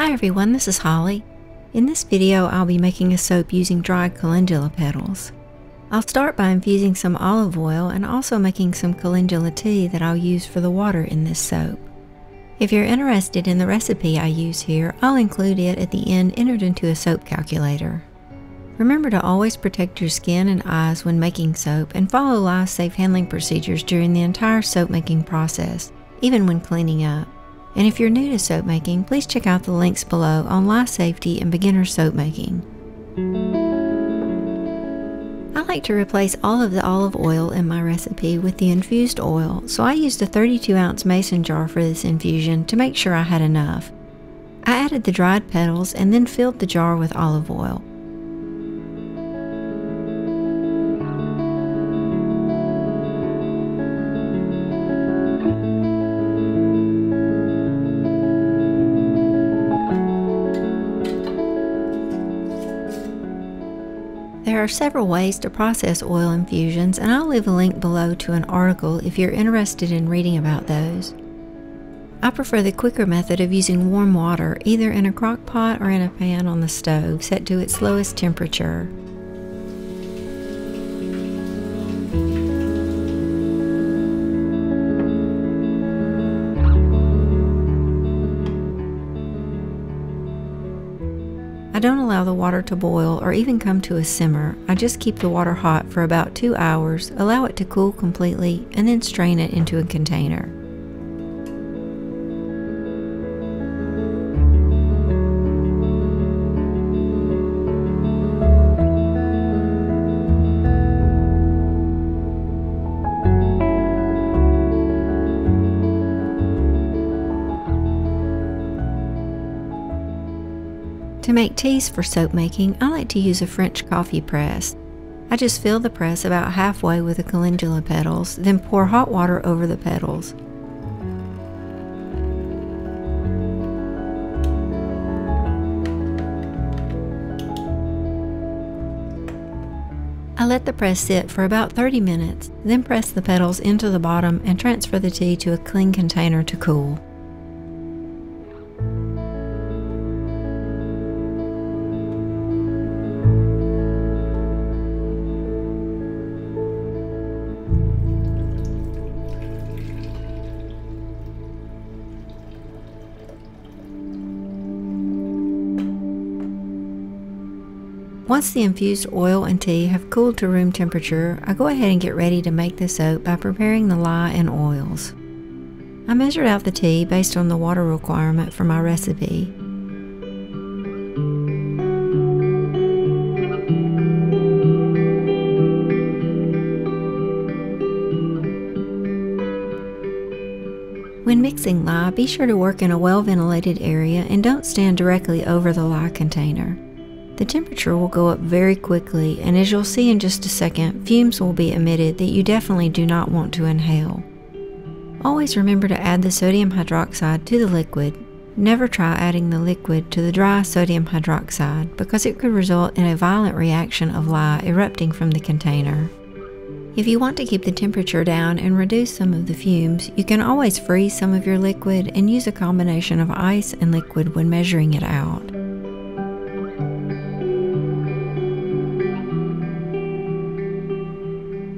Hi everyone, this is Holly. In this video I'll be making a soap using dried calendula petals. I'll start by infusing some olive oil and also making some calendula tea that I'll use for the water in this soap. If you're interested in the recipe I use here, I'll include it at the end entered into a soap calculator. Remember to always protect your skin and eyes when making soap and follow live safe handling procedures during the entire soap making process, even when cleaning up. And if you're new to soap making, please check out the links below on life safety and beginner soap making. I like to replace all of the olive oil in my recipe with the infused oil, so I used a 32-ounce mason jar for this infusion to make sure I had enough. I added the dried petals and then filled the jar with olive oil. There are several ways to process oil infusions, and I'll leave a link below to an article if you're interested in reading about those. I prefer the quicker method of using warm water, either in a crock pot or in a pan on the stove set to its lowest temperature. I don't allow the water to boil or even come to a simmer. I just keep the water hot for about 2 hours, allow it to cool completely, and then strain it into a container. To make teas for soap making, I like to use a French coffee press. I just fill the press about halfway with the calendula petals, then pour hot water over the petals. I let the press sit for about 30 minutes, then press the petals into the bottom and transfer the tea to a clean container to cool. Once the infused oil and tea have cooled to room temperature, I go ahead and get ready to make the soap by preparing the lye and oils. I measured out the tea based on the water requirement for my recipe. When mixing lye, be sure to work in a well-ventilated area and don't stand directly over the lye container. The temperature will go up very quickly, and as you'll see in just a second, fumes will be emitted that you definitely do not want to inhale. Always remember to add the sodium hydroxide to the liquid. Never try adding the liquid to the dry sodium hydroxide because it could result in a violent reaction of lye erupting from the container. If you want to keep the temperature down and reduce some of the fumes, you can always freeze some of your liquid and use a combination of ice and liquid when measuring it out.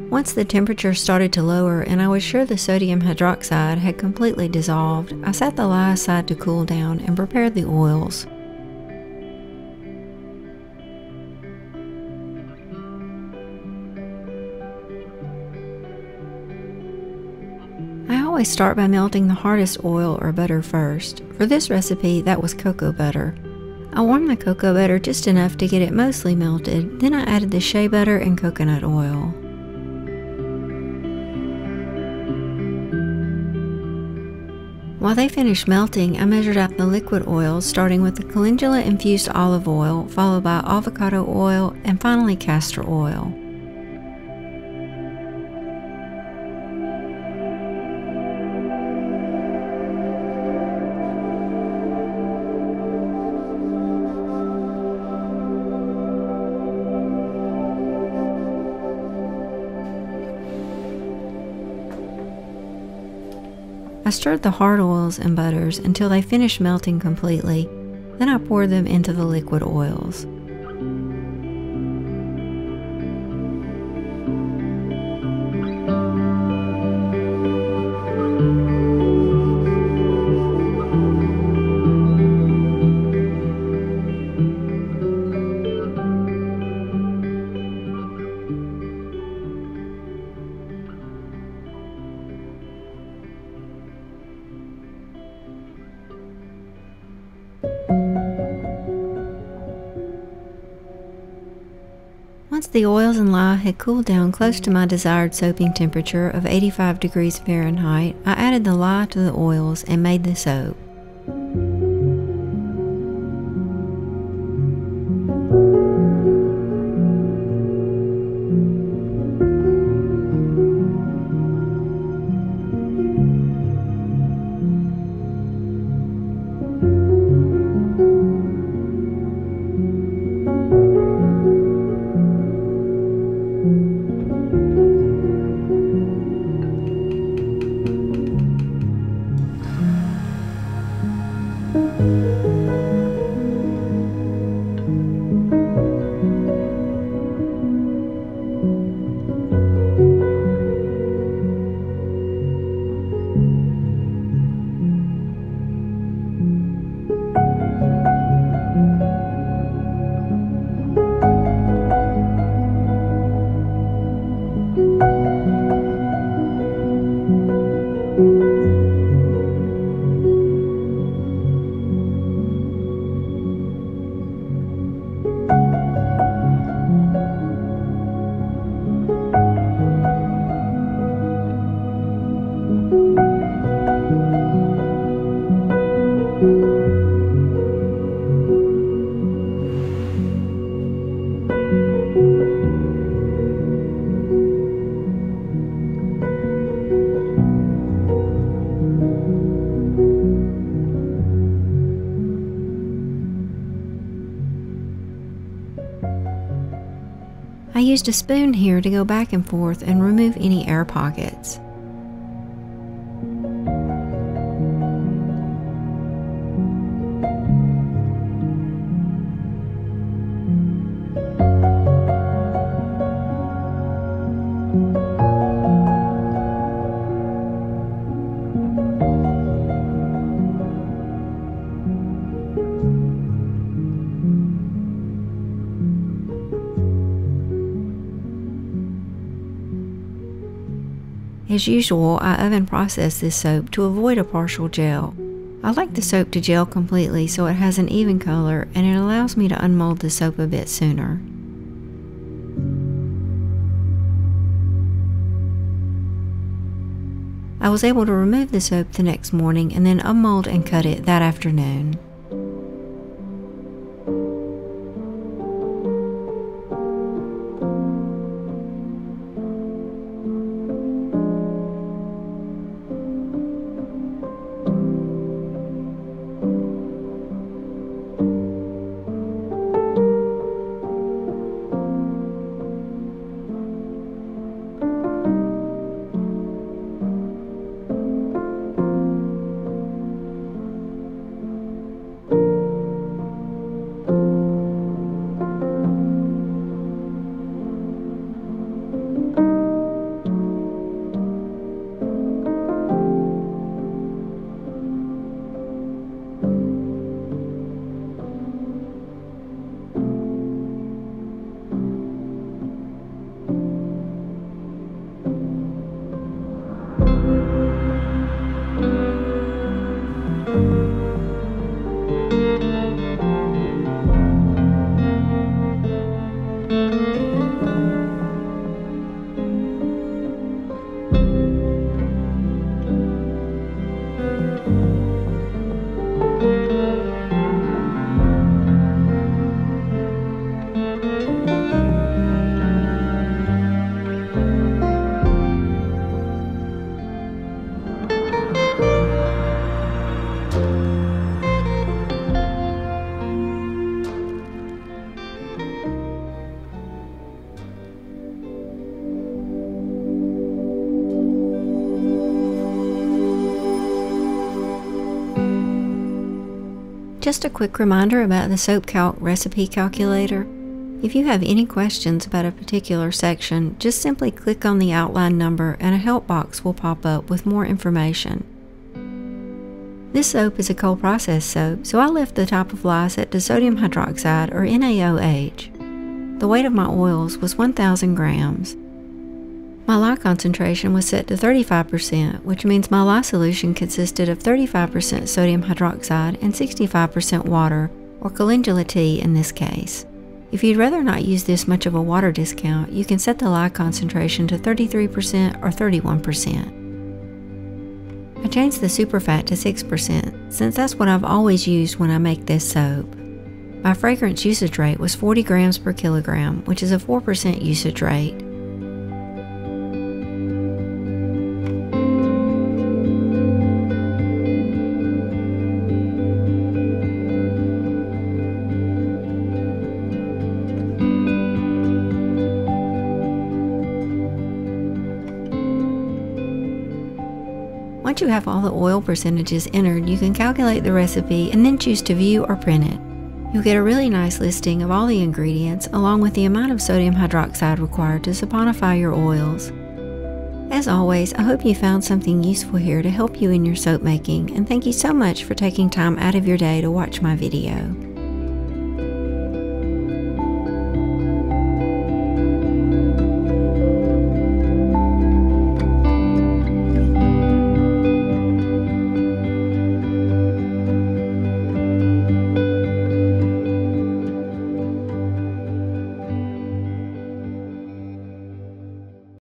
Once the temperature started to lower and I was sure the sodium hydroxide had completely dissolved, I set the lye aside to cool down and prepared the oils. I always start by melting the hardest oil or butter first. For this recipe, that was cocoa butter. I warmed the cocoa butter just enough to get it mostly melted, then I added the shea butter and coconut oil. While they finished melting, I measured out the liquid oils, starting with the Calendula Infused Olive Oil, followed by avocado oil, and finally castor oil. I stirred the hard oils and butters until they finished melting completely. Then I pour them into the liquid oils. Once the oils and lye had cooled down close to my desired soaping temperature of 85 degrees Fahrenheit, I added the lye to the oils and made the soap. I used a spoon here to go back and forth and remove any air pockets. As usual, I oven process this soap to avoid a partial gel. I like the soap to gel completely so it has an even color, and it allows me to unmold the soap a bit sooner. I was able to remove the soap the next morning and then unmold and cut it that afternoon. Just a quick reminder about the Soap Calc recipe calculator. If you have any questions about a particular section, just simply click on the outline number and a help box will pop up with more information. This soap is a cold process soap, so I left the top of lye set to sodium hydroxide or NaOH. The weight of my oils was 1,000 grams. My lye concentration was set to 35%, which means my lye solution consisted of 35% sodium hydroxide and 65% water, or Calendula Tea in this case. If you'd rather not use this much of a water discount, you can set the lye concentration to 33% or 31%. I changed the superfat to 6% since that's what I've always used when I make this soap. My fragrance usage rate was 40 grams per kilogram, which is a 4% usage rate. Once you have all the oil percentages entered, you can calculate the recipe and then choose to view or print it. You'll get a really nice listing of all the ingredients along with the amount of sodium hydroxide required to saponify your oils. As always, I hope you found something useful here to help you in your soap making, and thank you so much for taking time out of your day to watch my video.